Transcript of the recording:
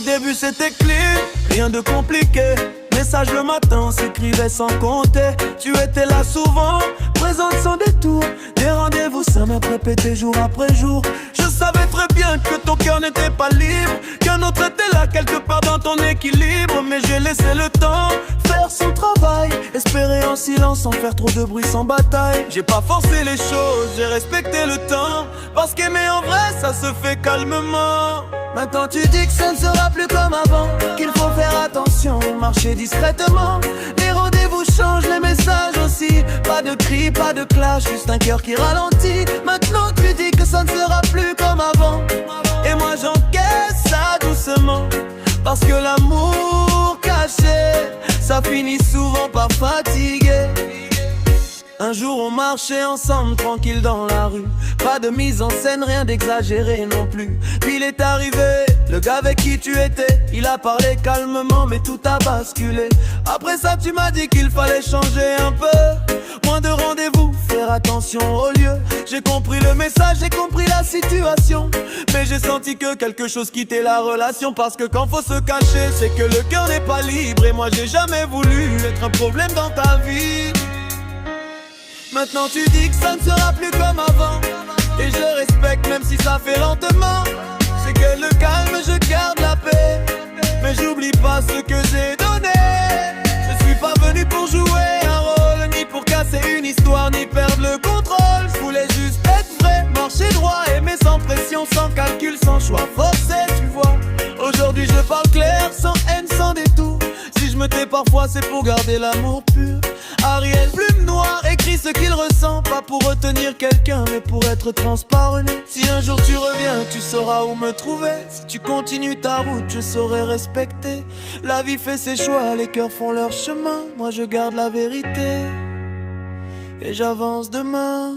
début c'était clean, rien de compliqué. Message le matin, s'écrivait sans compter. Tu étais là souvent, présente sans détour. Des rendez-vous simples répétés jour après jour. Je savais très bien que ton cœur n'était pas libre, qu'un autre était là quelque part dans ton équilibre. Mais j'ai laissé le temps faire son travail, espérer en silence sans faire trop de bruit, sans bataille. J'ai pas forcé les choses, j'ai respecté le temps, parce qu'aimer en vrai ça se fait calmement. Maintenant tu dis que ça ne sera plus comme avant, qu'il faut faire attention, marcher discrètement. Les rendez-vous changent, les messages aussi. Pas de cris, pas de clash, juste un cœur qui ralentit. Maintenant tu dis que ça ne sera plus comme avant, et moi j'encaisse ça doucement, parce que l'amour caché, ça finit souvent par fatiguer. Un jour on marchait ensemble tranquille dans la rue, pas de mise en scène, rien d'exagéré non plus. Puis il est arrivé, le gars avec qui tu étais. Il a parlé calmement mais tout a basculé. Après ça tu m'as dit qu'il fallait changer un peu, moins de rendez-vous, faire attention au lieu. J'ai compris le message, j'ai compris la situation, mais j'ai senti que quelque chose quittait la relation. Parce que quand faut se cacher, c'est que le cœur n'est pas libre. Et moi j'ai jamais voulu être un problème dans ta vie. Maintenant tu dis que ça ne sera plus comme avant, et je respecte même si ça fait lentement. C'est que le calme, je garde la paix, mais j'oublie pas ce que j'ai donné. Je suis pas venu pour jouer un rôle, ni pour casser une histoire, ni perdre le contrôle. Je voulais juste être vrai, marcher droit, aimer sans pression, sans calcul, sans choix forcé, tu vois. Aujourd'hui je parle clair, sans haine, sans détour. Si je me tais parfois c'est pour garder l'amour pur. Ariel, plume noire, écrit ce qu'il ressent, pas pour retenir quelqu'un mais pour être transparent. Si un jour tu reviens, tu sauras où me trouver. Si tu continues ta route, je saurai respecter. La vie fait ses choix, les cœurs font leur chemin. Moi je garde la vérité et j'avance demain.